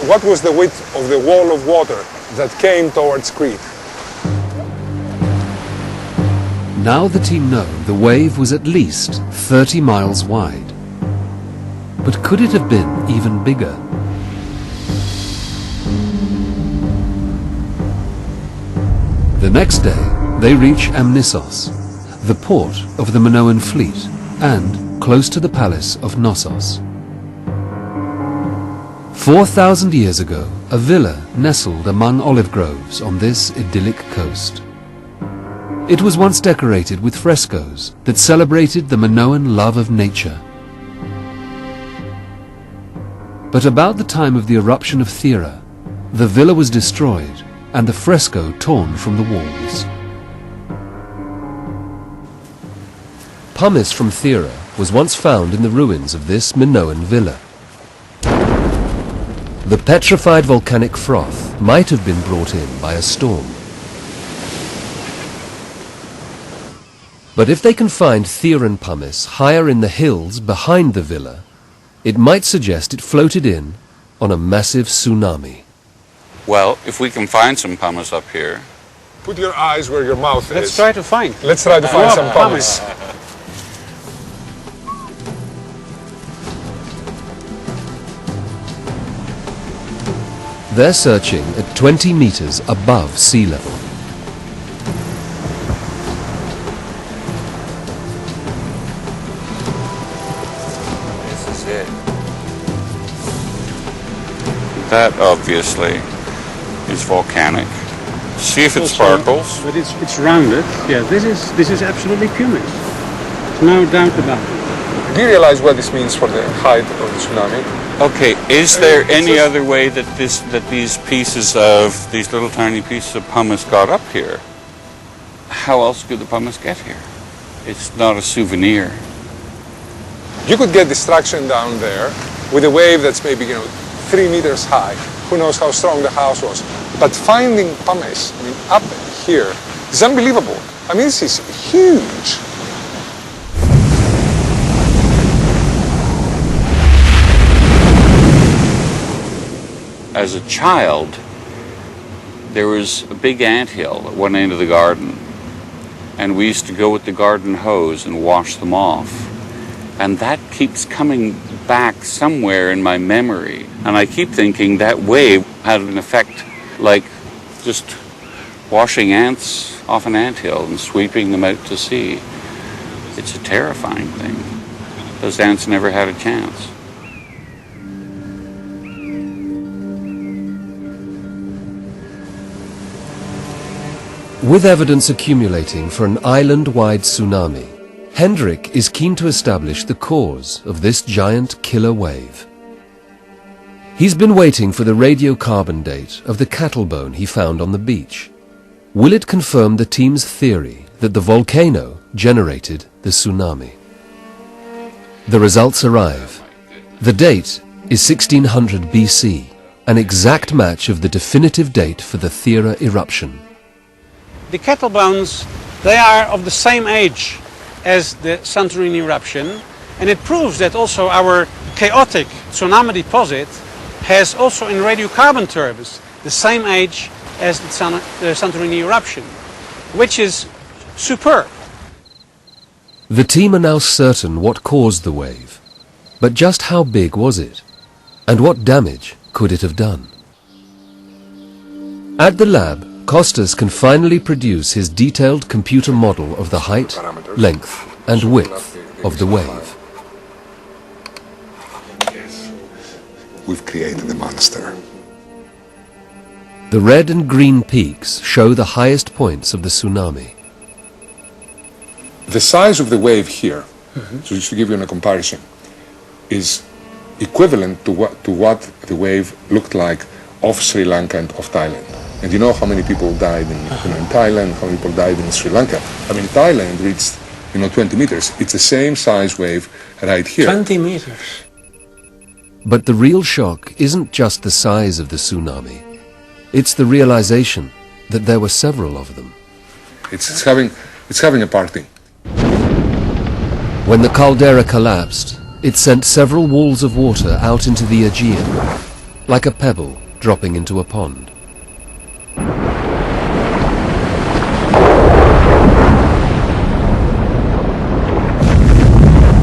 what was the width of the wall of water that came towards Crete. Now the team know the wave was at least 30 miles wide. But could it have been even bigger? The next day, they reach Amnissos, the port of the Minoan fleet, and close to the palace of Knossos. 4,000 years ago, a villa nestled among olive groves on this idyllic coast. It was once decorated with frescoes that celebrated the Minoan love of nature. But about the time of the eruption of Thera, the villa was destroyed and the fresco torn from the walls. Pumice from Thera was once found in the ruins of this Minoan villa. The petrified volcanic froth might have been brought in by a storm. But if they can find Theran pumice higher in the hills behind the villa, it might suggest it floated in on a massive tsunami. Well, if we can find some pumice up here. Put your eyes where your mouth is. Let's try to find. Let's try to find some pumice. They're searching at 20 meters above sea level. This is it. That obviously is volcanic. See if it sparkles. But it's rounded. Yeah, this is absolutely pumice. There's no doubt about it. Do you realize what this means for the height of the tsunami? Okay, is there any other way that these little tiny pieces of pumice got up here? How else could the pumice get here? It's not a souvenir. You could get destruction down there with a wave that's maybe 3 meters high. Who knows how strong the house was? But finding pumice, up here is unbelievable. This is huge. As a child, there was a big anthill at one end of the garden, and we used to go with the garden hose and wash them off. And that keeps coming back somewhere in my memory. And I keep thinking that wave had an effect like just washing ants off an anthill and sweeping them out to sea. It's a terrifying thing. Those ants never had a chance. With evidence accumulating for an island-wide tsunami, Hendrik is keen to establish the cause of this giant killer wave. He's been waiting for the radiocarbon date of the cattle bone he found on the beach. Will it confirm the team's theory that the volcano generated the tsunami? The results arrive. The date is 1600 BC, an exact match of the definitive date for the Thera eruption. The cattle bones, they are of the same age as the Santorini eruption, and it proves that also our chaotic tsunami deposit has also in radiocarbon terms the same age as the Santorini eruption, which is superb. The team are now certain what caused the wave, but just how big was it? And what damage could it have done? At the lab, Kostas can finally produce his detailed computer model of the height, length and width of the wave. Yes, we've created a monster. The red and green peaks show the highest points of the tsunami. The size of the wave here, so just to give you a comparison, is equivalent to what the wave looked like off Sri Lanka and off Thailand. And you know how many people died in Thailand, how many people died in Sri Lanka. Thailand reached 20 meters. It's the same size wave right here. 20 meters. But the real shock isn't just the size of the tsunami. It's the realization that there were several of them. It's having a party. When the caldera collapsed, it sent several walls of water out into the Aegean. like a pebble dropping into a pond.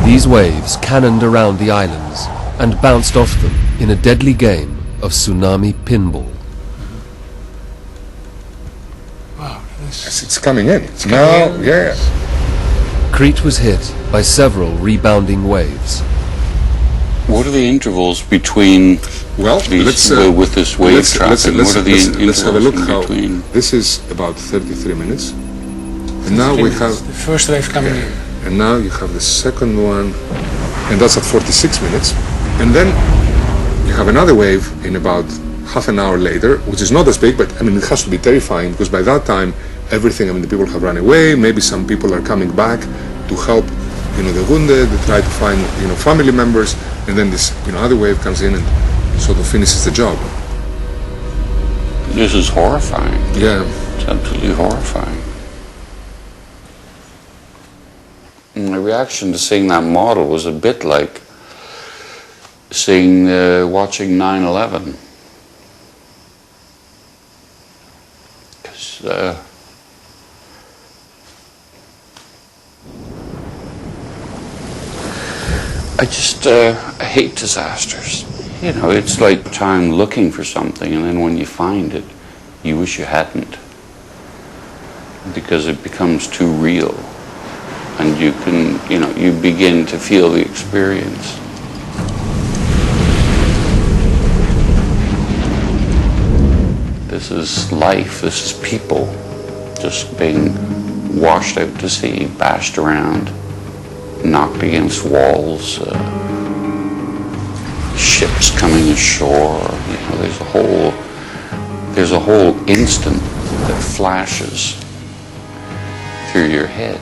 These waves cannoned around the islands and bounced off them in a deadly game of tsunami pinball. Wow, Yes, it's coming in. It's now, yeah. Crete was hit by several rebounding waves. What are the intervals between Well, these, let's with this wave traffic? What are the let's have a look intervals how in between? this is about 33 minutes, and now we have, the first wave coming in. and now you have the second one, and that's at 46 minutes, and then you have another wave in about half an hour later, which is not as big, but I mean it has to be terrifying because by that time everything, I mean the people have run away, maybe some people are coming back to help, you know, the wounded, they try to find, you know, family members, and then this, you know, other wave comes in and sort of finishes the job. This is horrifying. Yeah. It's absolutely horrifying. And my reaction to seeing that model was a bit like watching 9/11. Because I hate disasters. You know, it's like time looking for something, and then when you find it, you wish you hadn't, because it becomes too real, and you can, you know, you begin to feel the experience. This is life, this is people just being washed out to sea, bashed around, knocked against walls, ships coming ashore. You know, there's a whole instant that flashes through your head.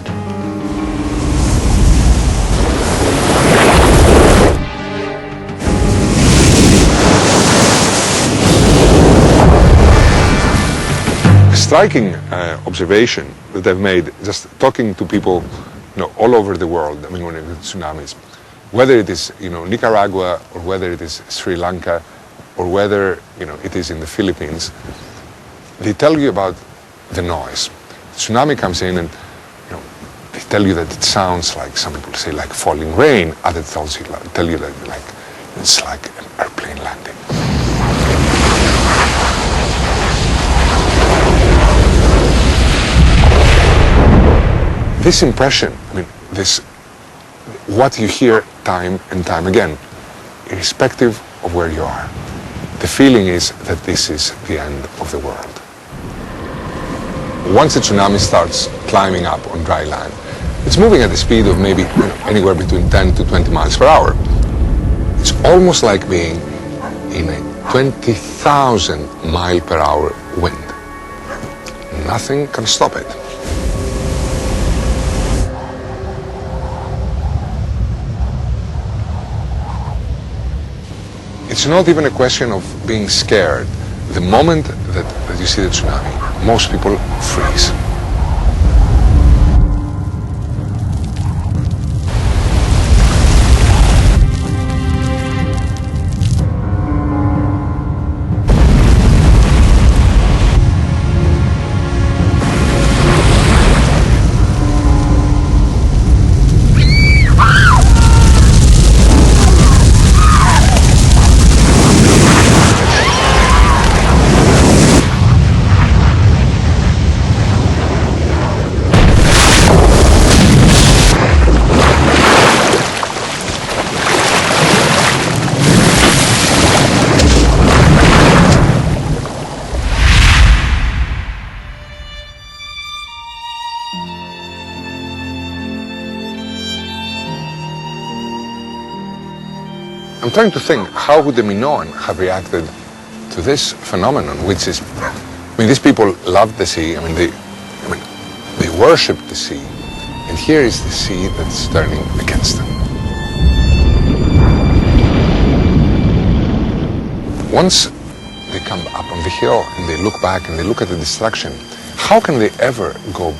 A striking observation that I've made just talking to people, you know, all over the world, I mean, when it comes to tsunamis, whether it is, you know, Nicaragua or whether it is Sri Lanka or whether, you know, it is in the Philippines, they tell you about the noise. Tsunami comes in and, you know, they tell you that it sounds like, some people say like falling rain, others tell you that like it's like an airplane landing. This impression, I mean, this, what you hear time and time again, irrespective of where you are. The feeling is that this is the end of the world. Once a tsunami starts climbing up on dry land, it's moving at the speed of maybe, you know, anywhere between 10 to 20 miles per hour. It's almost like being in a 20,000 mile per hour wind. Nothing can stop it. It's not even a question of being scared. The moment that you see the tsunami, most people freeze. I'm trying to think, how would the Minoan have reacted to this phenomenon, which is, I mean, these people love the sea. I mean, they worship the sea, and here is the sea that's turning against them. Once they come up on the hill and they look back and they look at the destruction, how can they ever go